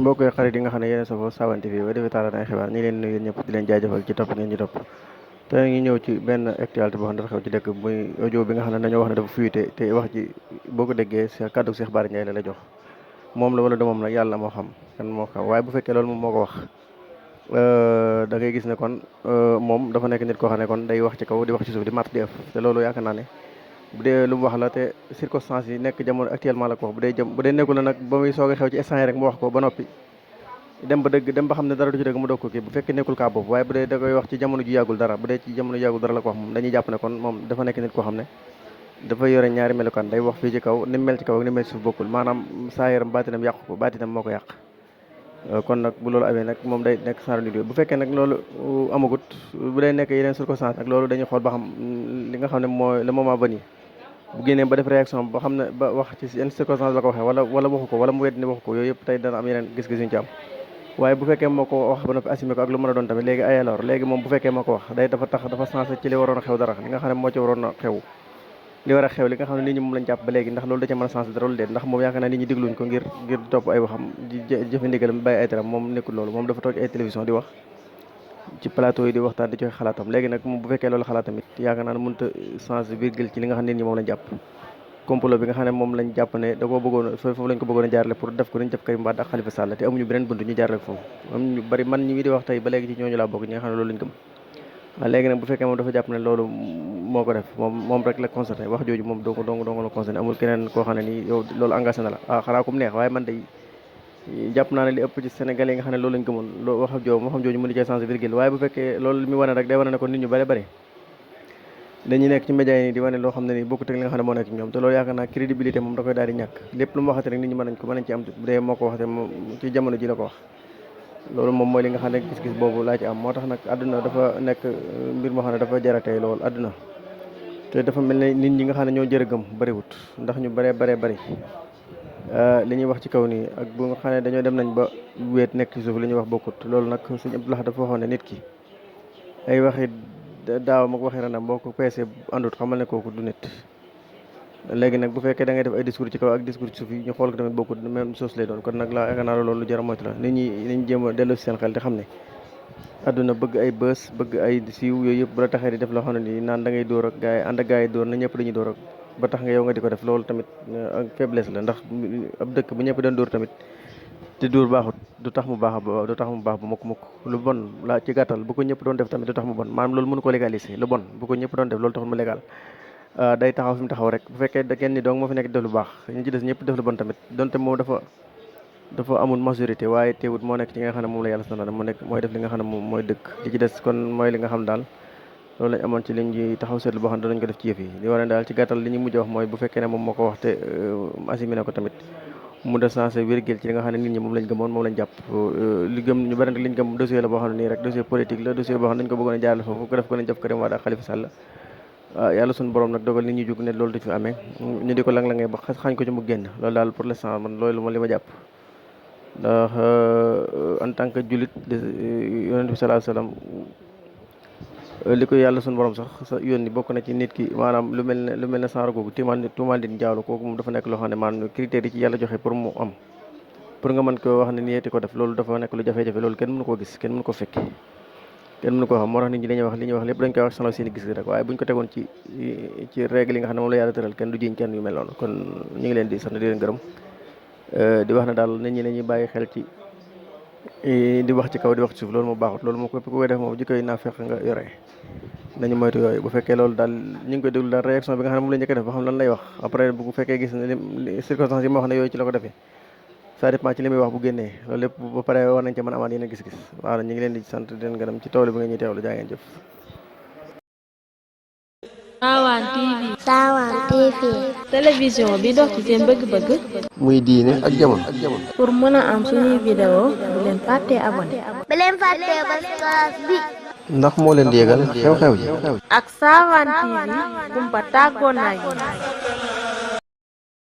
mbokk yi xarit yi nga xam ne yéen a safoo Sawan TV ba defee taala ay xibaar ñi leen nuyu ñëpp di leen jaajëfal ci topp ngeen ñu topp te ngi ñëw ci benn actualité boo xam ne dafa xew ci dëkk muy audio bi nga xam ne dañoo wax ne dafa fuité te wax ji boo ko déggee sa kàddu Cheikh Bara Ndiaye la jox moom la wala du moom nag yàlla moo xam kan moo xam waaye bu fekkee loolu moom moo ko wax da ngay gis ne kon moom dafa nekk nit koo xam ne kon day wax ci kaw di wax ci suuf di mat di ëf te loolu yaakaar naa ne bu dee lu mu wax la te circonstances yi nekk jamono actuellement la ko wax bu dee nekkul la nag ba muy soog a xew ci instant yi rek mu wax ko ba noppi dem ba xam ne dara du ci dëgg mu doog ko kii bu fekkee nekkul kaa boobu waaye bu dee da koy wax ci jamono ju yàggul dara bu dee ci jamono ju yàggul dara la ko wax moom dañuy jàpp ne kon moom dafa nekk nit koo xam ne dafa yore ñaari melukaan day wax fii ci kaw ni mel ci kaw ak ni mel ci suuf bokkul maanaam saa yaram baatinam yàqu ko baatinam moo ko yàq kon nag bu loolu amee nag moom day nekk saaru nit bu fekkee nag loolu amagut bu dee nekk yeneen circonstance nag loolu dañuy xool ba xam li nga xam ne mooy le moment venu bu génnee ba def réaction ba xam ne ba wax ci yenn circonstance la ko waxee wala waxu ko wala mu wedd ni waxu ko yooyu yëpp tey dana am yeneen gis-gis yu ñu ci am waaye bu fekkee moo ko wax ba noppi assumé ko ak lu mën a doon tamit léegi ay alors léegi moom bu fekkee moo ko wax day dafa sensé ci li waroon a xew dara li nga xam ne moo ci waroon a xew li war a xew li nga xam ne nit ñi moom lañ jàpp ba léegi ndax loolu da ca mën a sensé dara lu déet ndax moom yaakaar naa nit ñi dégluñ ko ngir topp ay waxam di jëfe ndigalam bàyyi ay teram moom nekkul loolu moom dafa toog ay télévision di wax ci plateau yi di waxtaan di joxe xalaatam léegi nag moom bu fekkee loolu xalaatam it yaakaar naa ne mënut a sensé virgule ci li nga xam ne nit ñi moom lañ jàpp complot bi nga xam ne moom lañ jàpp ne da koo bëggoon foofu lañ ko bëggoon a jaarale pour def ko nañ def Karim Wade ak Khalifa Sall te amuñu beneen bunt ñu jaarale ko foofu am ñu bari man ñi ngi di wax tey ba léegi ci ñooñu laa bokk ñi nga xam ne loolu lañ gëm waaw léegi nag bu fekkee moom dafa jàpp ne loolu moo ko def moom rek la concerné wax jooju moom dong la concerné amul keneen koo xam ne nii yow loolu engagé na la waaw xanaa kum neex waaye man day jàpp naa ne li ëpp ci Sénégalais yi nga xam ne loolu lañ gëmoon loolu wax jooju mënu cee changé virgule waaye bu fekkee loolu li muy wane rek day wane ne ko nit ñu bari dañuy nekk ci média yi nii di wane loo xam ne nii bokkut ak li nga xam ne moo nekk ci ñoom te loolu yaakaar naa crédibilité moom da koy daal di ñàkk lépp lu mu waxate rek nit ñi mën nañ ci am bu dee moo ko waxate moom ci jamono ji la ko wax loolu moom mooy li nga xam ne gis-gis boobu laa ci am moo tax nag àdduna dafa nekk mbir moo xam ne dafa jaratee loolu àdduna te dafa mel ne nit ñi nga xam ne ñoo jërë gëm bariwut ndax ñu bari li ñuy wax ci kaw nii ak bu nga xam ne dañoo dem nañ ba wéet nekk ci suuf li ñuy wax bokkut loolu nag Sëñ Abdou Lahad dafa waxoon ne nit ki ay waxi daaw ma ko waxee renam boo ko peesee àndut xamal ne kooku du nit léegi nag bu fekkee da ngay def ay discours ci kaw ak discours ci suuf yi ñu xool ko tamit bokkut même chose lay doon kon nag la yaakaar naa loolu lu jar a moytu la nit ñi nañ jéem a delloo si seen xel te xam ne àdduna bëgg ay bës bëgg ay siiw yooyu yëpp bu la taxee di def loo xam ne nii naan da ngay dóor ak gars yi ànd ak gars yi dóor na ñëpp dañuy dóor ak ba tax nga yow nga di ko def loolu tamit ak faiblesse la ndax ab dëkk bu ñëpp doon dóor tamit te dóor baaxut du tax mu baax ba mukk lu bon la ci gàttal bu ko ñëpp doon def tamit du tax mu bon maanaam loolu mënu ko légaliser lu bon bu ko ñëpp doon def loolu taxul mu légal day taxaw fi mu taxaw rek bu fekkee da kenn ni donc moo fi nekk def lu baax ñu ci des ñëpp def lu bon tamit donte moom dafa amul majorité waaye teewut moo nekk ci nga xam ne moom la yàlla santaane mu nekk mooy def li nga xam ne moom mooy dëkk li ci des kon mooy li nga xam daal loolu lañ amoon ci liñ ji taxaw seetlu boo xam ne danañ ko def ci yëf yi li war ne daal ci gàttal li ñu mujj wax mooy bu fekkee ne moom moo ko wax te assimilé ko tamit mu de sensé virgule ci li nga xam ne nit ñi moom lañ gëmoon moom lañ jàpp li gëm ñu bari nag liñ gëm dossier la boo xam ne nii rek dossier politique la dossier boo xam ne dañ ko bëggoon a jaarale foofu ko def ko nañ def Karim Wade ak Khalifa Sall yàlla suñu borom nag dogal nit ñi jug ne loolu du fi amee ñu di ko lang-langee ba xañ ko ci mu génn loolu daal pour l'instant man loolu li ma jàpp ndax en tant que jullit yonent bi sallallahu alayhi wasallam li ko yàlla suñu borom sax sa yónni bokk na ci nit ki maanaam lu mel ne saara googu tuumaal nit njaaloo kooku moom dafa nekk loo xam ne maanaam critères yi ci yàlla joxe pour mu am pour nga mën ko wax ne niyeeti ko def loolu dafa nekk lu jafe-jafe loolu kenn mënu koo gis kenn mënu ko fekk kenn mënu koo xam moo tax nit ñi dañuy wax li ñuy wax lépp dañ koy wax solo seen gis rek waaye buñ ko tegoon ci règle yi nga xam ne moom la yàlla tëral kenn du jiñ kenn yu mel noonu kon ñu ngi leen di sant di leen gërëm di wax ne daal nit ñi nañuy bàyyi xel ci di wax ci kaw di wax ci suuf loolu moo baaxut loolu moo ko ku koy def moom jikkoy naa fekk nga yore nañu moytu yooyu bu fekkee loolu daal ñu ngi koy déglu daal réaction bi nga xam ne moom la njëkk a def ba xam lan lay wax après bu fekkee gis ne circonstances yi ma wax ne yooyu ci la ko defee ça dépend ci li muy wax bu génnee loolu lépp ba pare war nañ ci mën a amaat yeneen gis-gis waaw ñu ngi leen di sant di leen gërëm ci toolu bi nga ñuy teewlu jaa ngeen jëf. Sawan TV télévision bi dox ci seen bëgg-bëgg muy diine ak jamono. pour mën a am suñuy vidéo bu leen fàttee abonné bu leen fàttee ba bi ndax moo leen di yëgal xew-xew ji ak Sawan TV kumpa tàggoon naa